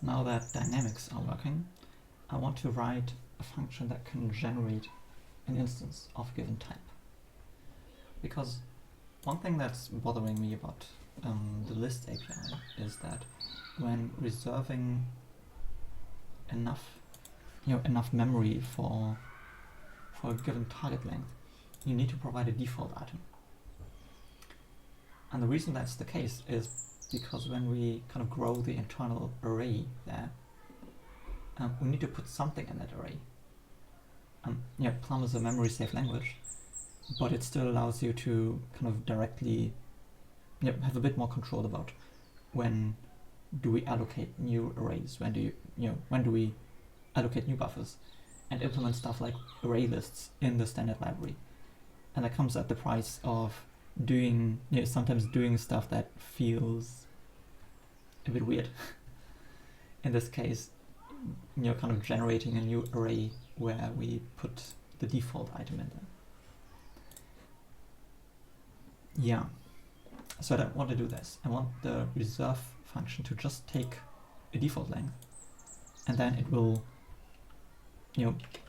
now that dynamics are working, I want to write a function that can generate an instance of a given type. Because one thing that's bothering me about the list API is that when reserving enough memory for a given target length, you need to provide a default item. And the reason that's the case is because when we kind of grow the internal array there, we need to put something in that array. Plum is a memory safe language, but it still allows you to kind of directly have a bit more control about when do we allocate new arrays, when do we allocate new buffers, and implement stuff like array lists in the standard library. And that comes at the price of sometimes doing stuff that feels a bit weird. In this case, kind of generating a new array where we put the default item in there. Yeah, so I don't want to do this. I want the reserve function to just take a default length, and then it will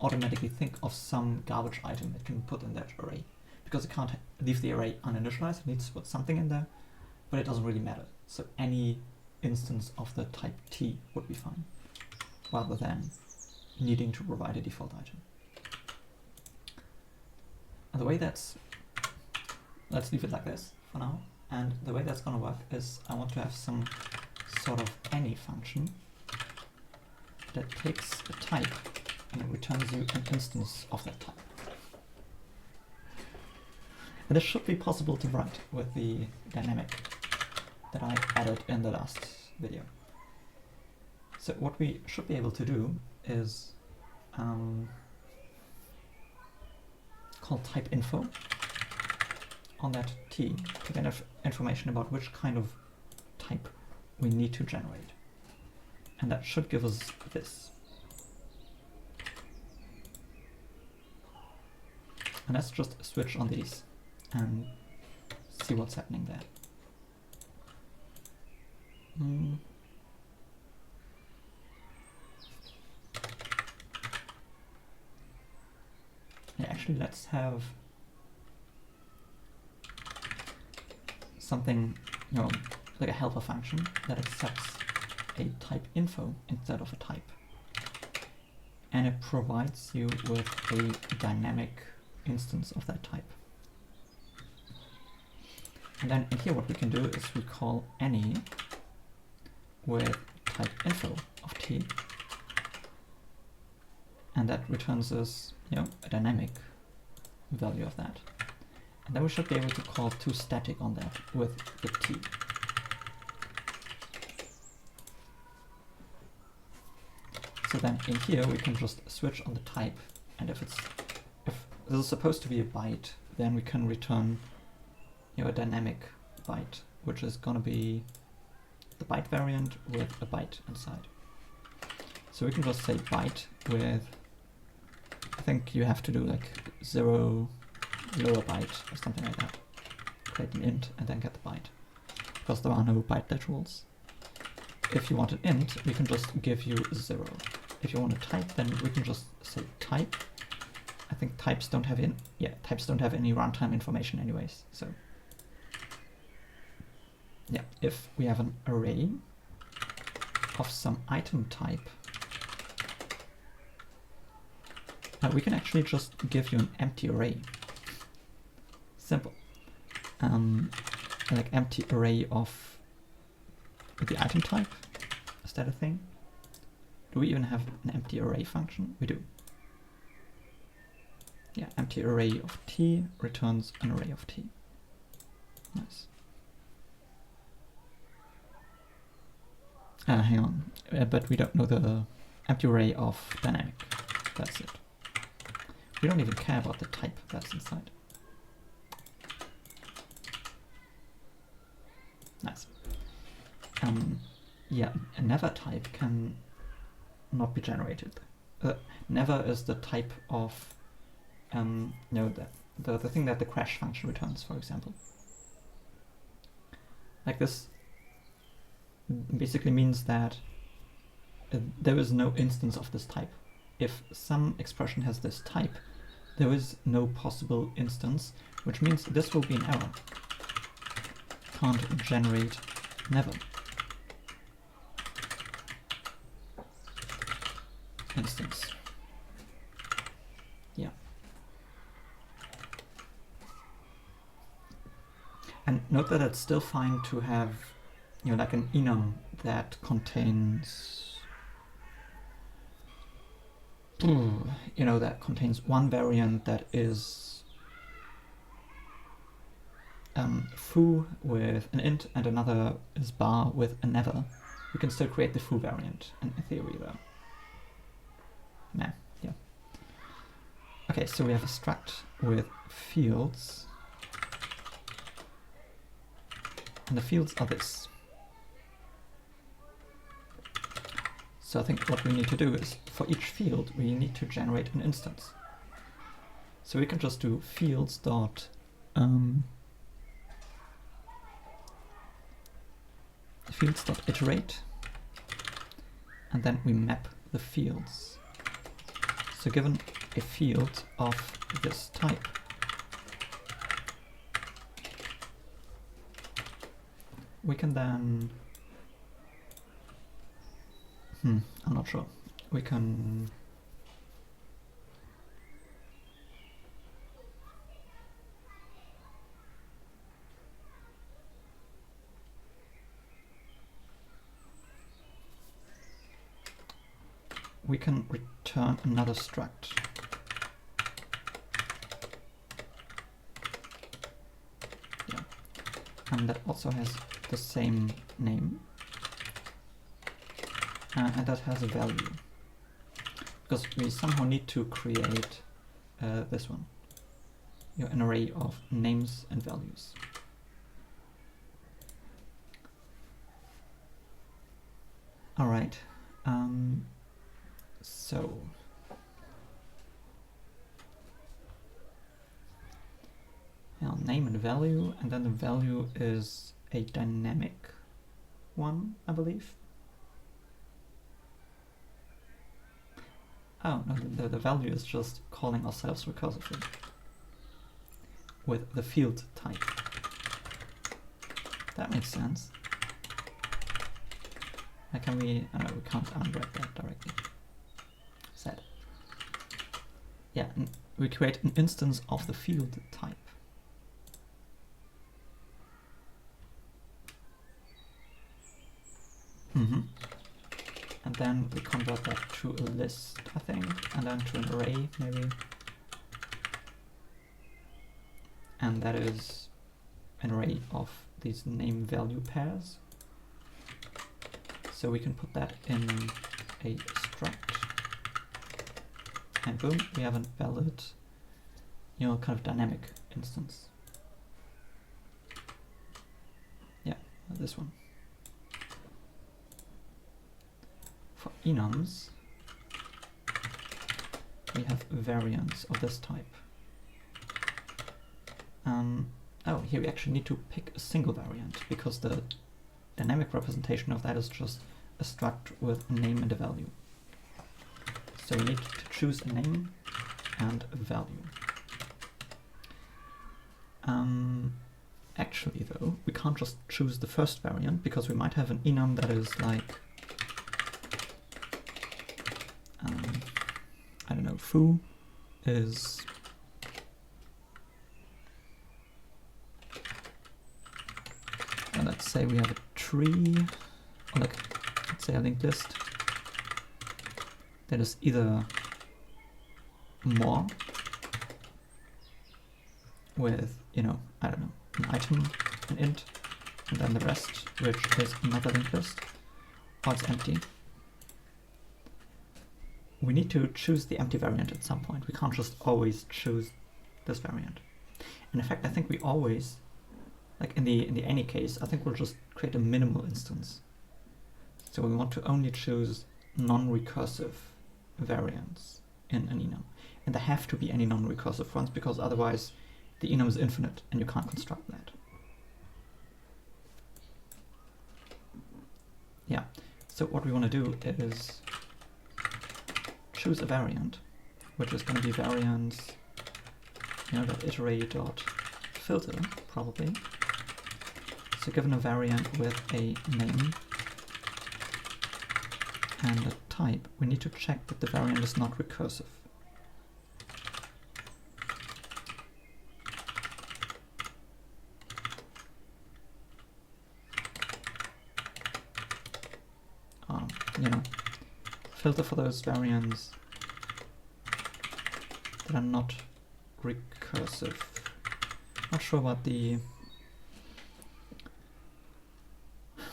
automatically think of some garbage item it can put in that array. Because it can't leave the array uninitialized, it needs to put something in there, but it doesn't really matter. So any instance of the type T would be fine, rather than needing to provide a default item. And the way let's leave it like this for now. And the way that's going to work is I want to have some sort of any function that takes a type and it returns you an instance of that type. And this should be possible to write with the dynamic that I added in the last video. So what we should be able to do is call type info on that T to get information about which kind of type we need to generate. And that should give us this. And let's just switch on these and see what's happening there. Yeah, actually let's have something, like a helper function that accepts a type info instead of a type. And it provides you with a dynamic instance of that type. And then in here what we can do is we call any with type info of T, and that returns us a dynamic value of that. And then we should be able to call toStatic on that with the T. So then in here we can just switch on the type, and if this is supposed to be a byte, then we can return a dynamic byte, which is going to be the byte variant with a byte inside. So we can just say byte with, I think you have to do like 0 lower byte or something like that. Create an int and then get the byte, because there are no byte literals. If you want an int, we can just give you 0. If you want a type, then we can just say type. I think types don't have any runtime information anyways, so yeah, if we have an array of some item type, we can actually just give you an empty array. Simple. Like empty array of the item type. Is that a thing? Do we even have an empty array function? We do. Yeah, empty array of T returns an array of T. Nice. Hang on, but we don't know the empty array of dynamic. That's it. We don't even care about the type that's inside. Nice. Yeah, a never type can not be generated. Never is the type of the thing that the crash function returns, for example. Like this basically means that there is no instance of this type. If some expression has this type, there is no possible instance, which means this will be an error. Can't generate never instance. Yeah. And note that it's still fine to have, you know, like an enum that contains, you know, that contains one variant that is foo with an int and another is bar with a never. We can still create the foo variant in theory though. Nah, yeah. Okay, so we have a struct with fields. And the fields are this. So I think what we need to do is, for each field, we need to generate an instance. So we can just do fields dot iterate, and then we map the fields. So given a field of this type, we can then, I'm not sure, we can return another struct. Yeah. And that also has the same name. And that has a value. Because we somehow need to create this one. You know, an array of names and values. All right. So name and value, and then the value is a dynamic one, I believe. Oh, no, the value is just calling ourselves recursively with the field type. That makes sense. How can we, oh no, we can't unwrap that directly. Sad. Yeah, we create an instance of the field type. And then we convert that to a list, I think, and then to an array, maybe. And that is an array of these name value pairs. So we can put that in a struct. And boom, we have a valid, you know, kind of dynamic instance. Yeah, this one. For enums, we have variants of this type. Oh, here we actually need to pick a single variant, because the dynamic representation of that is just a struct with a name and a value. So we need to choose a name and a value. Actually though, we can't just choose the first variant, because we might have an enum that is like, I don't know, foo is let's say we have a tree, or like, let's say a linked list that is either more with, you know, I don't know, an item, an int, and then the rest, which is another linked list, or it's empty. We need to choose the empty variant at some point. We can't just always choose this variant. And in fact, I think we always, like in the any case, I think we'll just create a minimal instance. So we want to only choose non-recursive variants in an enum. And there have to be any non-recursive ones, because otherwise the enum is infinite and you can't construct that. Yeah, So what we want to do is choose a variant, which is going to be variance, iterate dot filter probably. So given a variant with a name and a type, we need to check that the variant is not recursive. Filter for those variants that are not recursive. Not sure what the...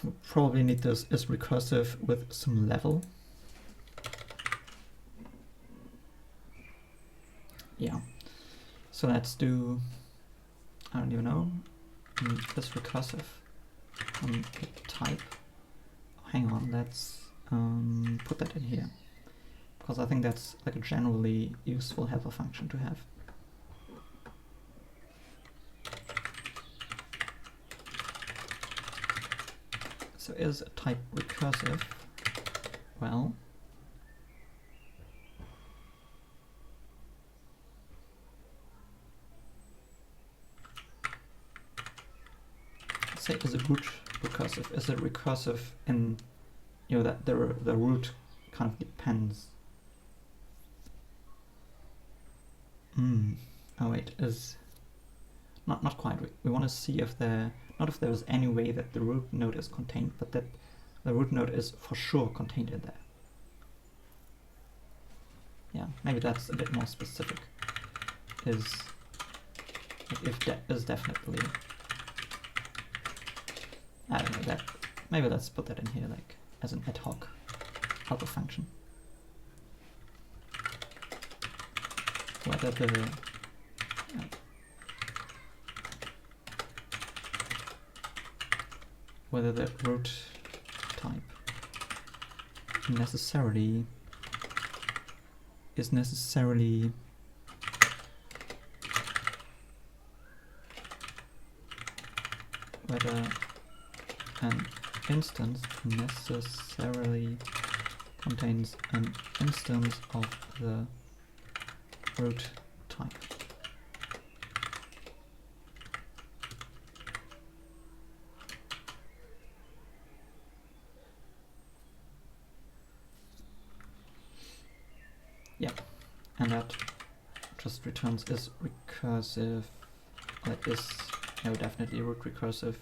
We'll probably need this is recursive with some level. Yeah. So let's do... I don't even know. This recursive type. Hang on, let's put that in here, because I think that's like a generally useful helper function to have. So is a type recursive? Well, let's say is a root recursive? Is it recursive in that the root kind of depends? Oh wait, is not quite. We want to see if not if there's any way that the root node is contained, but that the root node is for sure contained in there. Yeah, maybe that's a bit more specific. If that is definitely, I don't know, that maybe let's put that in here like as an ad hoc helper function. Whether the root type is necessarily whether an instance necessarily contains an instance of the root type. Yeah, and that just returns is recursive, like is definitely root recursive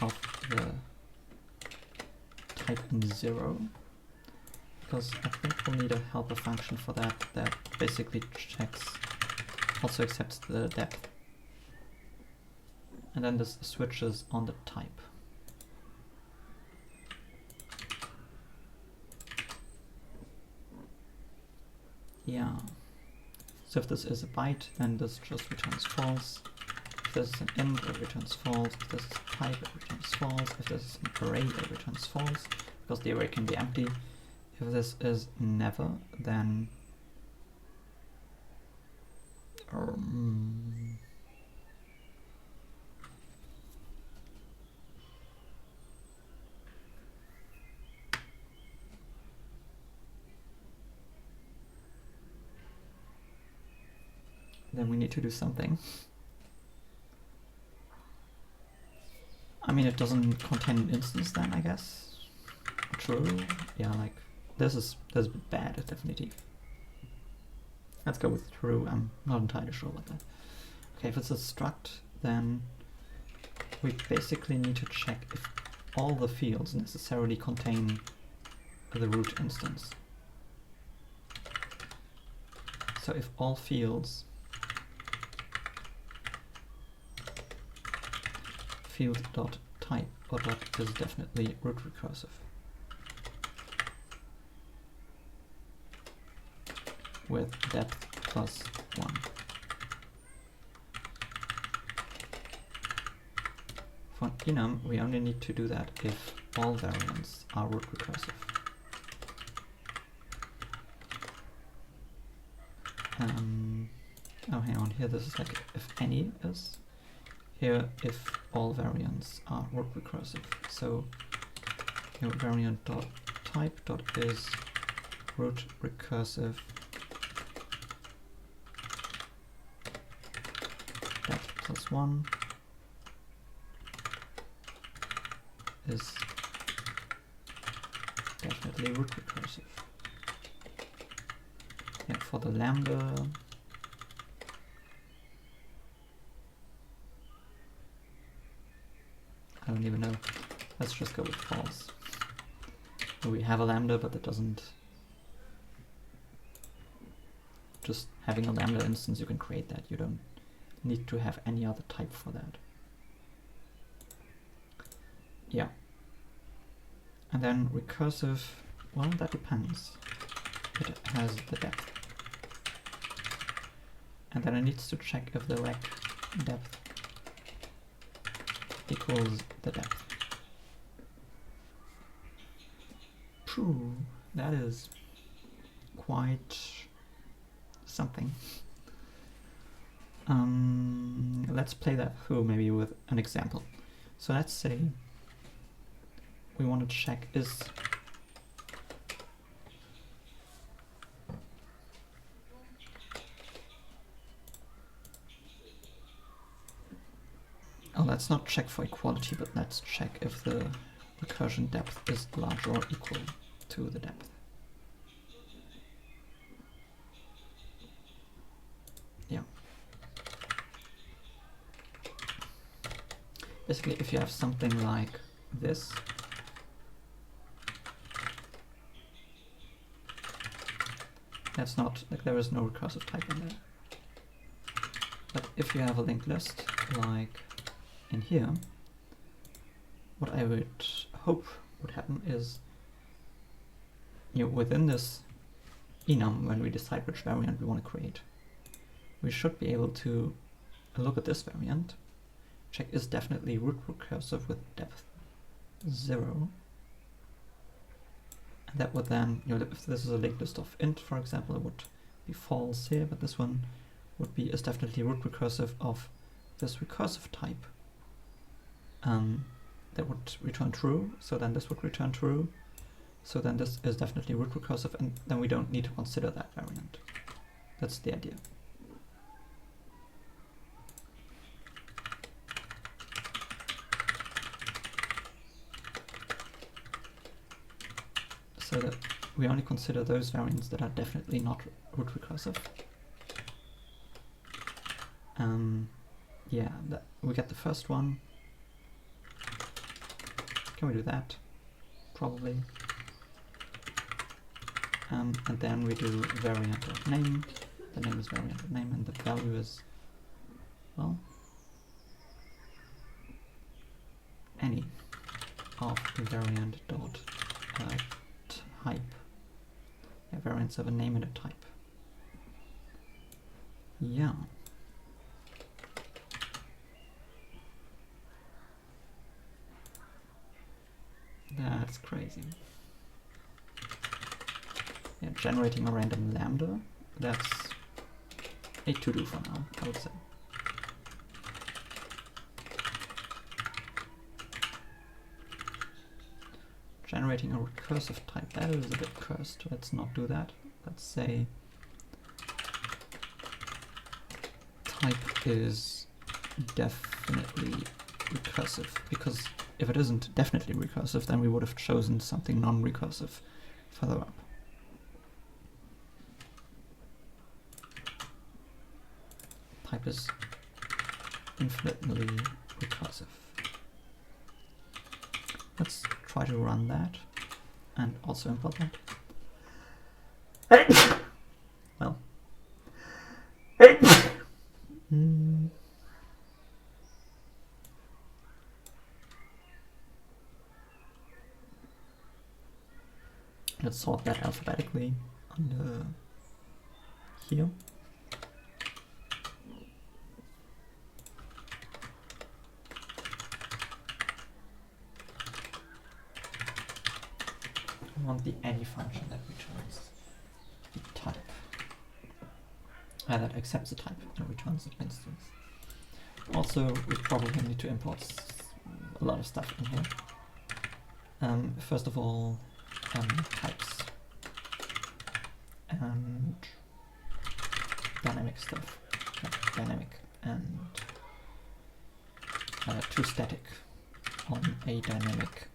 of the type in 0, because I think we'll need a helper function for that basically also accepts the depth, and then this switches on the type. Yeah, so if this is a byte, then this just returns false. If this is an int, it returns false. If this is a type, it returns false. If this is an array, it returns false, because the array can be empty. If this is never, then then we need to do something. I mean, it doesn't contain an instance then, I guess. True. Yeah, like this is bad, definitely. Let's go with true. I'm not entirely sure about that. Okay, if it's a struct, then we basically need to check if all the fields necessarily contain the root instance. So if all fields field.type or dot is definitely root recursive with depth plus 1. For enum, we only need to do that if all variants are root recursive. Oh, hang on, here this is like if any is. Here, if all variants are root recursive. So variant dot type dot is root recursive depth plus 1 is definitely root recursive. Yeah, for the lambda, I don't even know. Let's just go with false. We have a lambda, but that doesn't. Just having a lambda instance, you can create that. You don't need to have any other type for that. Yeah. And then recursive, well, that depends. It has the depth. And then it needs to check if the rec depth equals the depth. Phew, that is quite something. Let's play that through maybe with an example. So let's say we want to check is let's not check for equality, but let's check if the recursion depth is larger or equal to the depth. Yeah. Basically, if you have something like this, that's not, like, there is no recursive type in there. But if you have a linked list, like in here, what I would hope would happen is, within this enum, when we decide which variant we want to create, we should be able to look at this variant, check is definitely root recursive with depth 0, and that would then, if this is a linked list of int, for example, it would be false here, but this one would be is definitely root recursive of this recursive type. That would return true, so then this would return true, so then this is definitely root recursive, and then we don't need to consider that variant. That's the idea. So that we only consider those variants that are definitely not root recursive. Yeah, we get the first one. Can we do that? Probably. And then we do variant of name. The name is variant of name, and the value is, well, any of variant dot type. Yeah, variants of a name and a type. Yeah. That's crazy. Yeah, generating a random lambda, that's a to-do for now, I would say. Generating a recursive type, that is a bit cursed. Let's not do that. Let's say type is definitely recursive, because if it isn't definitely recursive, then we would have chosen something non-recursive further up. Type is infinitely recursive. Let's try to run that and also import that. Well. Let's sort that alphabetically under here. I want the any function that returns the type. That accepts the type and returns an instance. Also, we probably need to import a lot of stuff in here. First of all, types and dynamic stuff, like dynamic and to static on a dynamic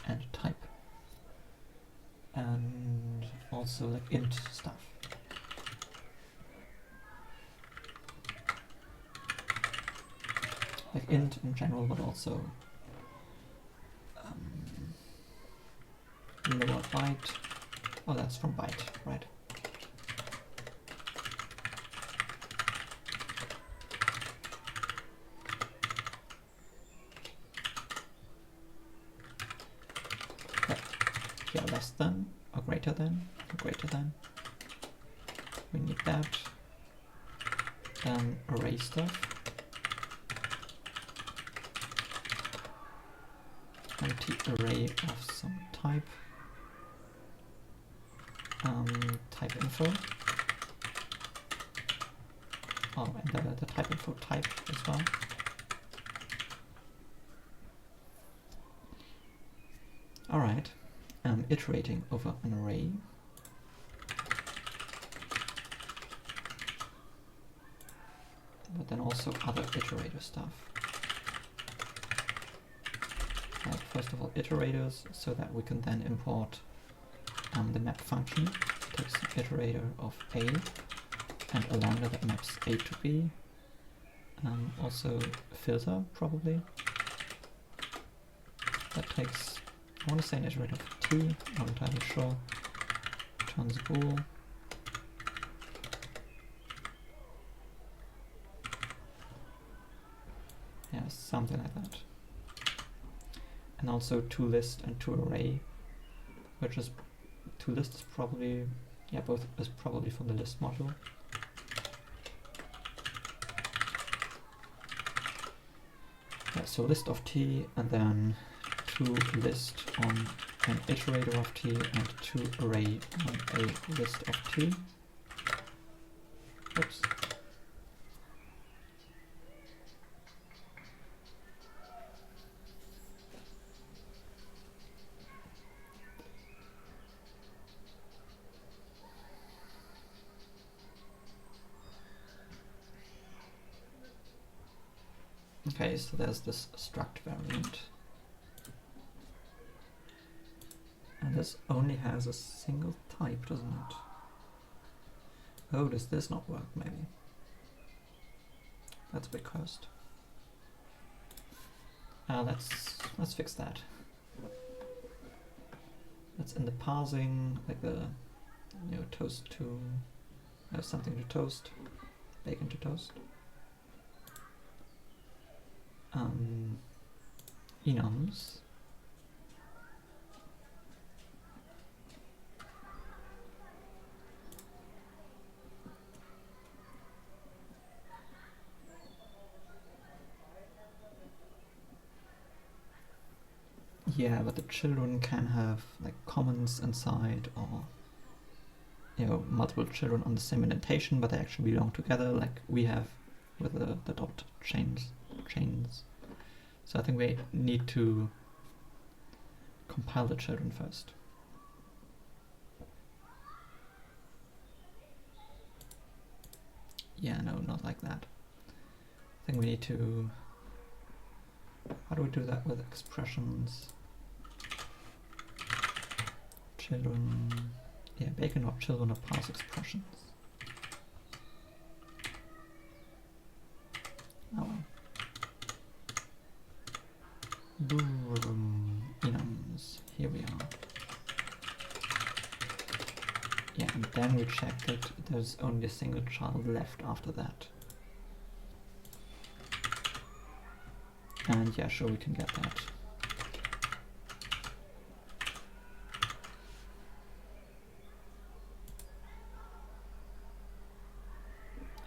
and type, and also like int stuff. Like int in general, but also lower byte. Oh, that's from byte, right? Here, less than or greater than or greater than. We need that. Array stuff. Empty array of some type. Type info. Oh, and the type info type as well. All right. Iterating over an array. But then also other iterator stuff. First of all, iterators, so that we can then import the map function. It takes an iterator of A and a lambda that maps A to B. Also filter, probably. That takes, I want to say an iterator of T, not entirely sure. Returns bool. Yeah, something like that. And also toList and toArray, which is toList is probably, yeah, both is probably from the list module. Yeah, so list of T and then toList on an iterator of T and toArray on a list of T. Oops. Okay, so there's this struct variant. And this only has a single type, doesn't it? Oh, does this not work, maybe? That's a bit cursed. Let's fix that. That's in the parsing, like the toast to something to toast, bacon to toast. Enums. Yeah, but the children can have like comments inside, or multiple children on the same indentation, but they actually belong together, like we have with the dot chains. So I think we need to compile the children first. Yeah, no, not like that. I think we need to, how do we do that with expressions? Children, yeah, bacon or children of parse expressions. Oh well. Enums, here we are. Yeah, and then we check that there's only a single child left after that. And yeah, sure, we can get that.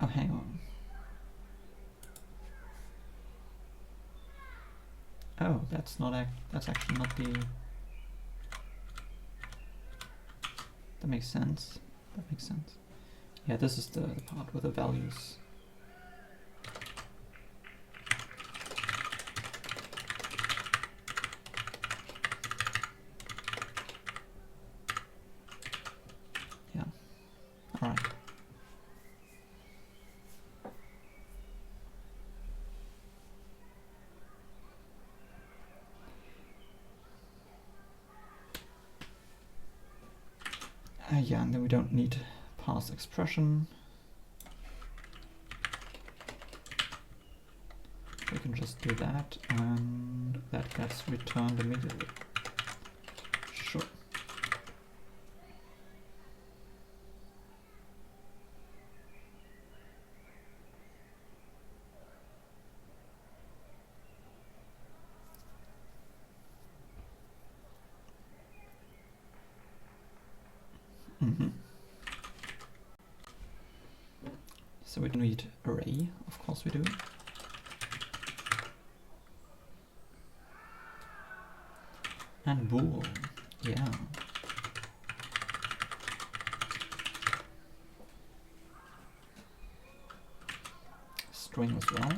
Oh, hang on. Oh, that's actually not the... That makes sense. That makes sense. Yeah, this is the part with the values. Yeah, and then we don't need parse expression. We can just do that, and that gets returned immediately. Sure. So we don't need array, of course we do. And bool, yeah. String as well.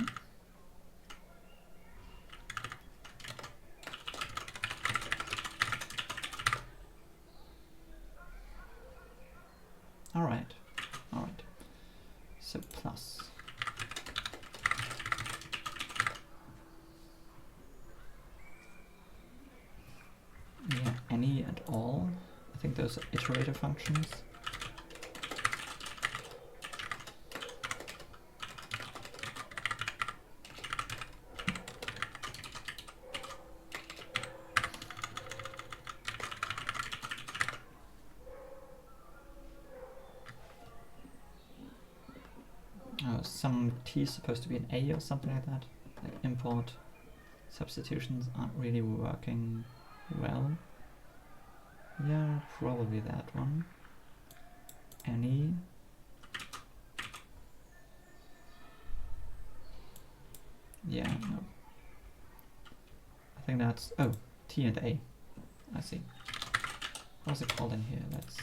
All right. So plus. Yeah, any and all. I think those are iterator functions. Some T is supposed to be an A or something like that. Like import substitutions aren't really working well. Yeah, probably that one. Any. Yeah, no. I think that's, oh, T and A. I see. What's it called in here? Let's,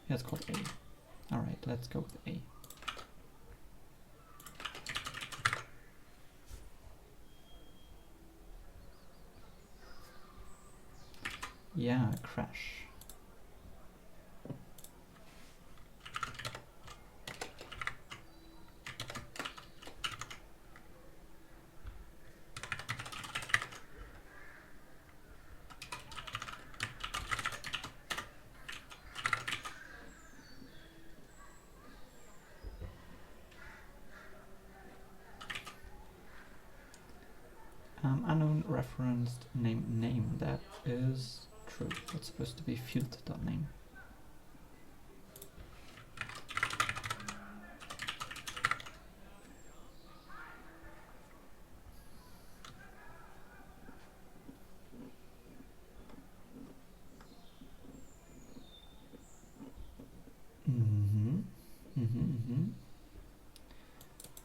yeah, it's called A. Alright, let's go with A. Yeah, crash. Unknown referenced name, that is true. That's supposed to be field.name.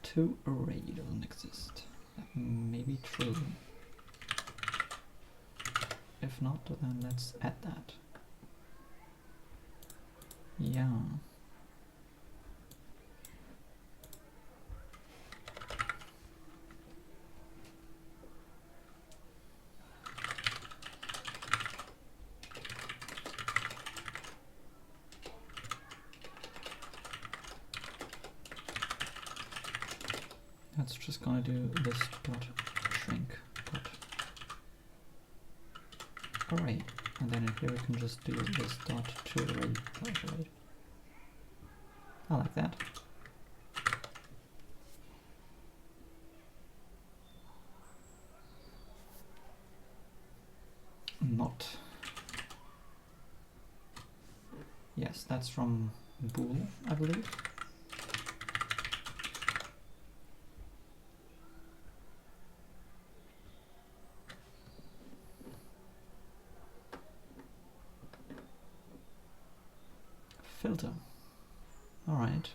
To array doesn't exist. That may be true. If not, then let's add that. Yeah. That's just gonna do this dot shrink dot array, and then in here we can just do this dot to array dot array. I like that. Not. Yes, that's from bool, I believe. Filter. All right.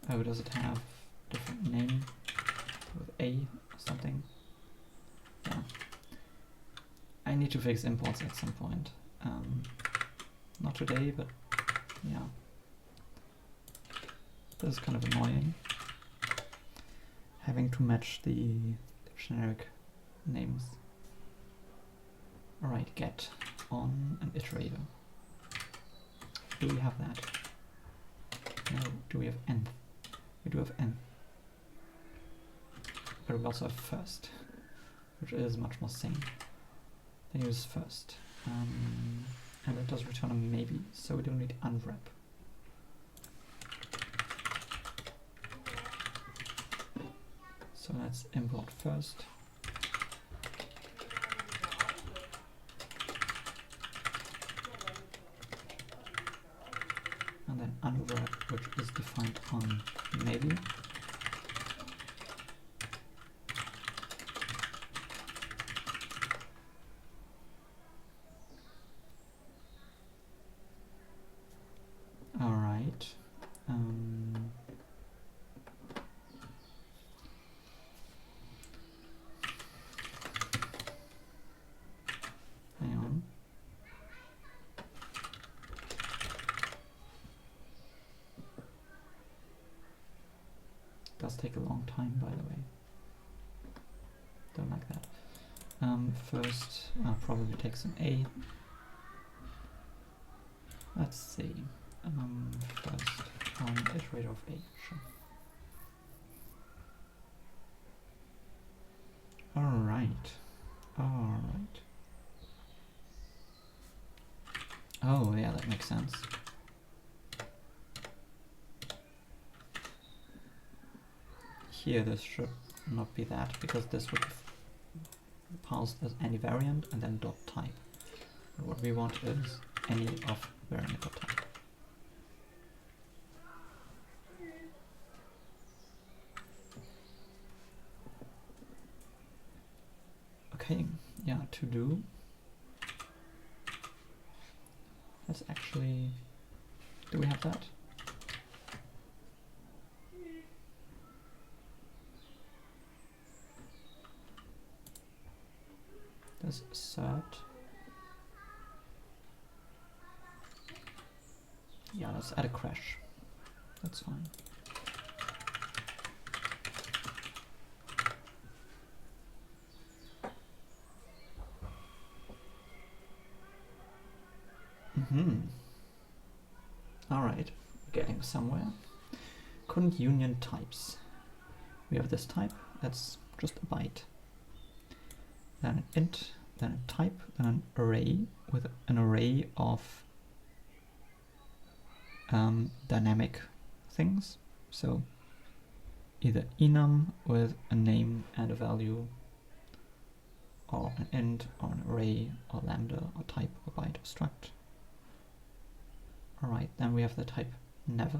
Oh, does it have different name with A or something? Yeah. I need to fix imports at some point. Not today, but yeah. This is kind of annoying. Having to match the generic names. All right, get on an iterator. Do we have that? No. Do we have nth? We do have nth. But we also have first. which is much more sane. Then use first. And it does return a maybe, so we don't need unwrap. So let's import first. And then unwrap, which is defined on maybe. All right. Hang on. Does take a long time, by the way. Don't like that. First, I'll probably take some A. Let's see. First, iterate of A. Sure. All right. All right. Oh yeah, that makes sense. Here this should not be that, because this would be passed as any variant and then dot type. But what we want is any of variant dot type. Okay, yeah, to do. Let's actually, do we have that? There's assert. Yeah, let's add a crash. That's fine. All right, getting somewhere. Couldn't union types. We have this type, that's just a byte. Then an int, then a type, then an array with an array of dynamic things. So either enum with a name and a value, or an int, or an array, or lambda, or type, or byte, or struct. Alright, then we have the type never.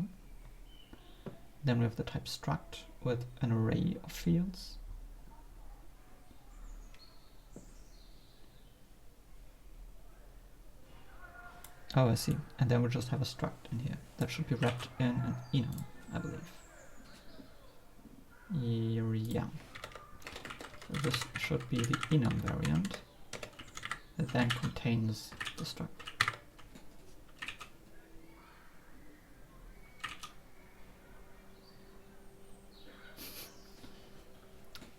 Then we have the type struct with an array of fields. Oh, I see. And then we just have a struct in here. That should be wrapped in an enum, I believe. Yeah. So this should be the enum variant that then contains the struct.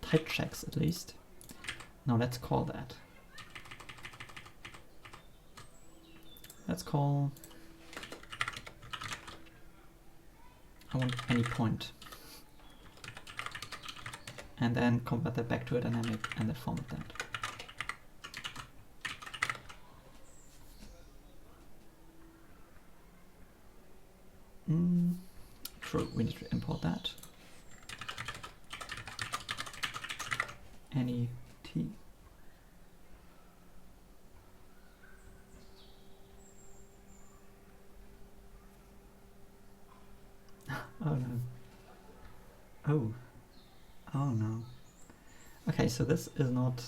Type checks at least. Now let's call that. Let's call, I want any point. And then convert that back to a dynamic and then format that. True, we need to import that. Any t. Oh no. Oh. Oh no. Okay, so this is not.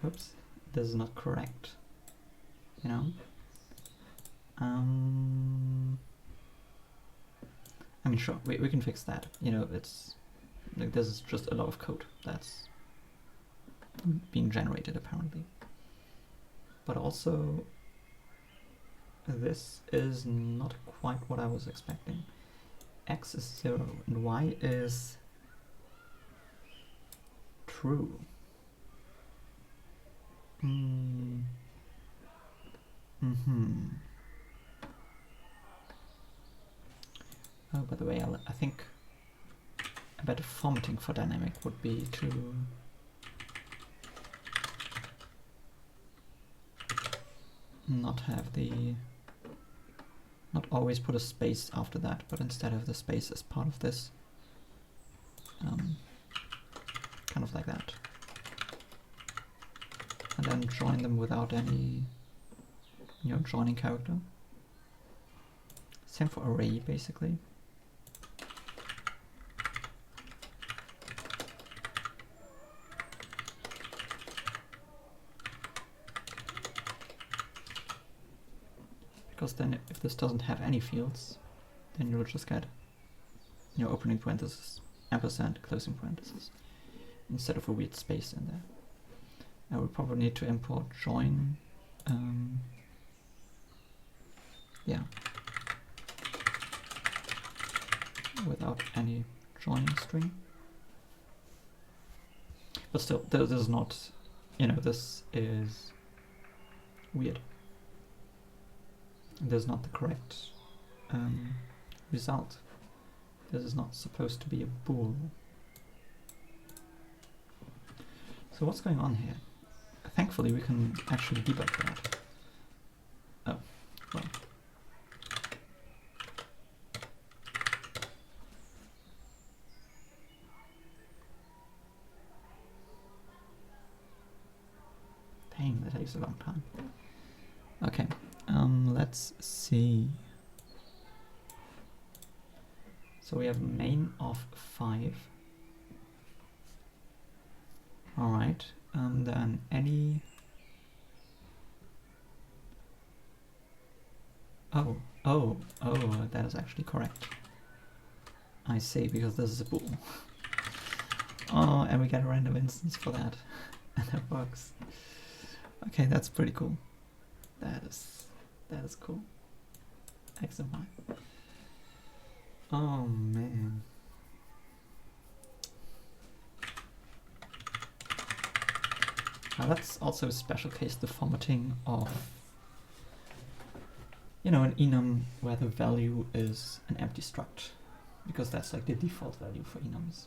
Whoops. This is not correct. You know? I mean, sure, we can fix that. You know, it's like this is just a lot of code that's being generated apparently. But also, this is not quite what I was expecting. X is 0 and Y is true. Oh, by the way, I think better formatting for dynamic would be to not always put a space after that, but instead have the space as part of this. Kind of like that. And then join them without any, joining character. Same for array, basically. Because then if this doesn't have any fields, then you'll just get opening parenthesis, ampersand, closing parenthesis, instead of a weird space in there. I will probably need to import join, yeah, without any joining string. But still, this is not, this is weird. This is not the correct result. This is not supposed to be a bool. So what's going on here? Thankfully we can actually debug that. Oh, well. Dang, that takes a long time. Okay, let's see. So we have main of 5. Alright, then any... Oh, that is actually correct. I see, because this is a bool. Oh, and we get a random instance for that. And that works. Okay, that's pretty cool. That is cool. X and Y. Oh man. Now that's also a special case, the formatting of, an enum where the value is an empty struct, because that's like the default value for enums.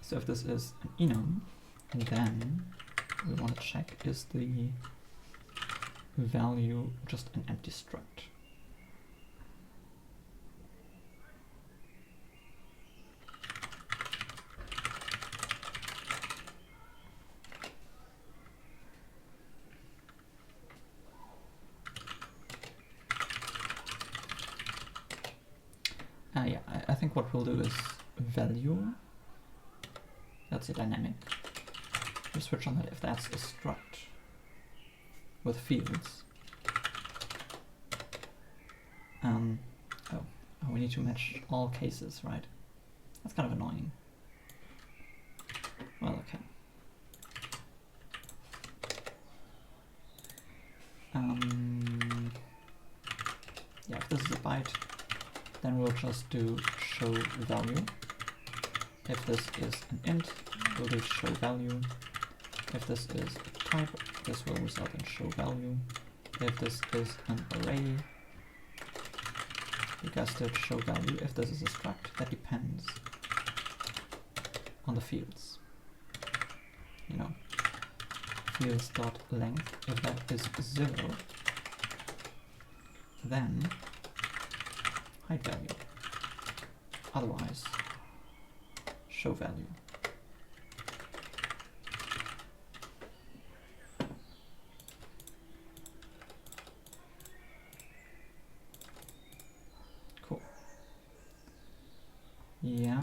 So if this is an enum, then we want to check, is the value just an empty struct? Yeah, I think what we'll do is value, that's a dynamic. We switch on that if that's a struct with fields. Oh, we need to match all cases, right? That's kind of annoying. Well, okay. Yeah, if this is a byte, then we'll just do show value. If this is an int, we'll do show value. If this is a type, this will result in show value. If this is an array, you guessed it, show value. If this is a struct, that depends on the fields. Fields.length, if that is 0, then hide value. Otherwise, show value. Cool. Yeah.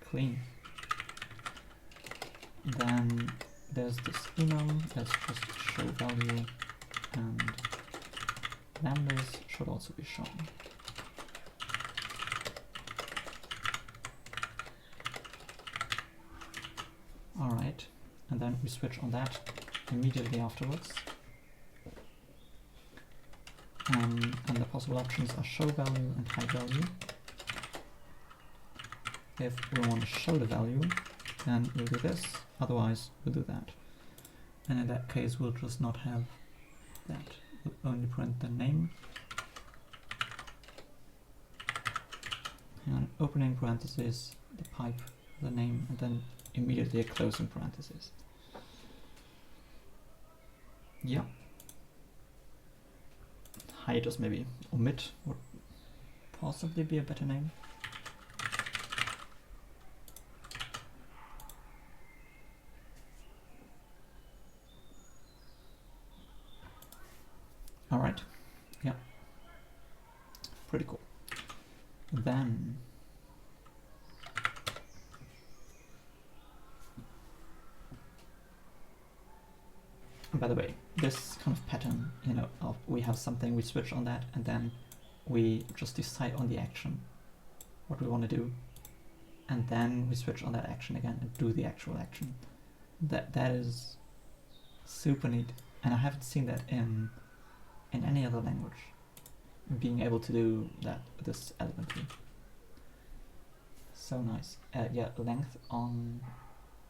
Clean. Then there's this enum, let's just show value, and lambdas should also be shown. Alright, and then we switch on that immediately afterwards. And the possible options are show value and hide value. If we want to show the value, then we'll do this, otherwise we'll do that. And in that case we'll just not have that. only print the name. Hang on, opening parenthesis, the pipe, the name, and then immediately a closing parenthesis. Yeah. Hiatus maybe. Omit would possibly be a better name. Alright, yeah, pretty cool. Then, by the way, this kind of pattern, you know, of we have something, we switch on that, and then we just decide on the action, what we want to do, and then we switch on that action again and do the actual action. That is super neat, and I haven't seen that in any other language, being able to do that this elegantly. So nice. Yeah, length on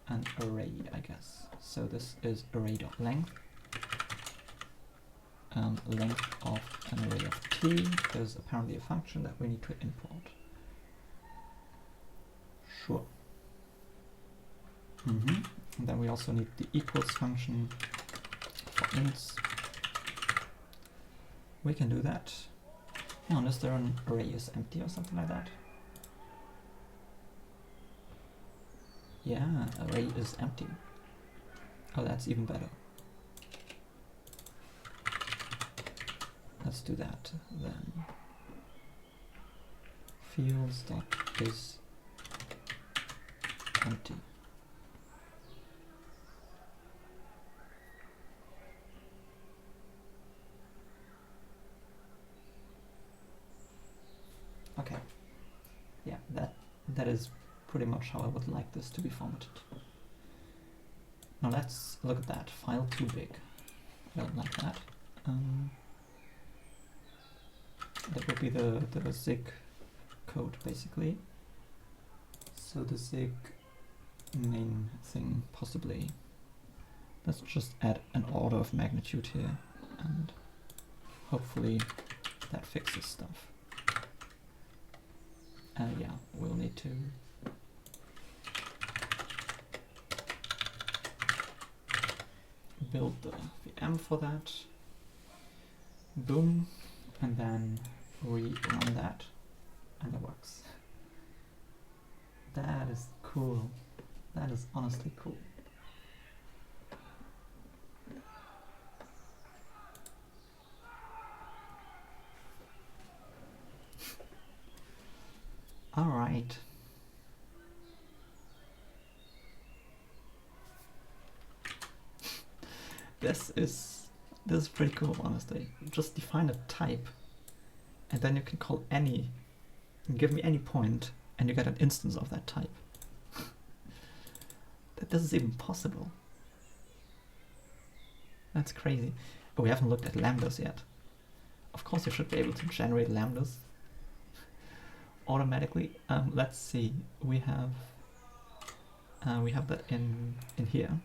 an array, I guess. So this is array.length. Length of an array of t. There's apparently a function that we need to import. Sure. And then we also need the equals function for ints. We can do that. Hang on, is there an array is empty or something like that? Yeah, array is empty. Oh, that's even better. Let's do that then. Fields dot is empty. Okay. Yeah, that is pretty much how I would like this to be formatted. Now let's look at that. File too big. I don't like that. That would be the zig code basically. So the zig main thing possibly. Let's just add an order of magnitude here, and hopefully that fixes stuff. Yeah, we'll need to build the VM for that. Boom, and then rerun that, and it works. That is cool. That is honestly cool. All right. This is pretty cool, honestly. Just define a type, and then you can call any, give me any point, and you get an instance of that type. That this is even possible. That's crazy. But we haven't looked at lambdas yet. Of course, you should be able to generate lambdas automatically. Let's see. We have that in here.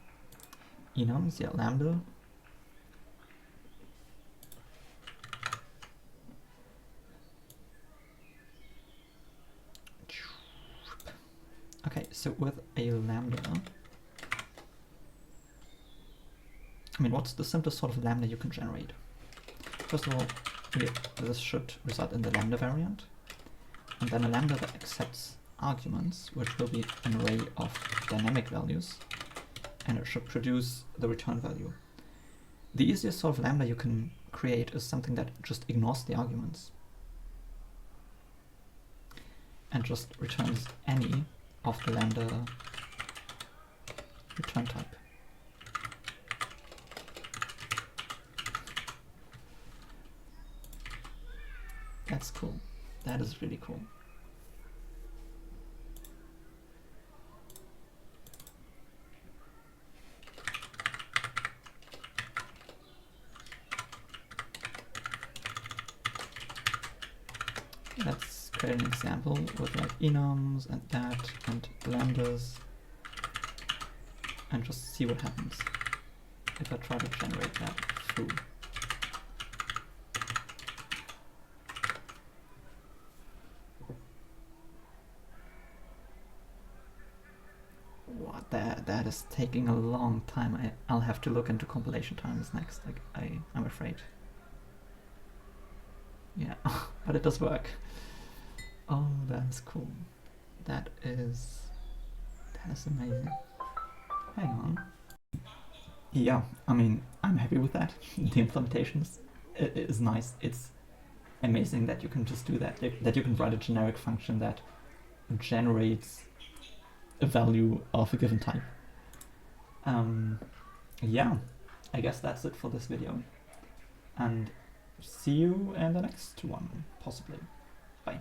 Enums, yeah, lambda. Okay, so with a lambda, I mean, what's the simplest sort of lambda you can generate? First of all, this should result in the lambda variant, and then a lambda that accepts arguments, which will be an array of dynamic values, and it should produce the return value. The easiest sort of lambda you can create is something that just ignores the arguments and just returns any of the lambda return type. That's cool. That is really cool. Let's create an example with like enums and that and lambdas and just see what happens if I try to generate that through. that is taking a long time. I'll have to look into compilation times next. Like I'm afraid. Yeah, but it does work. Oh, that's cool. That is amazing. Hang on. Yeah, I mean, I'm happy with that. The implementation is nice. It's amazing that you can just do that. That you can write a generic function that generates a value of a given type. Yeah, I guess that's it for this video. And see you in the next one, possibly. Bye.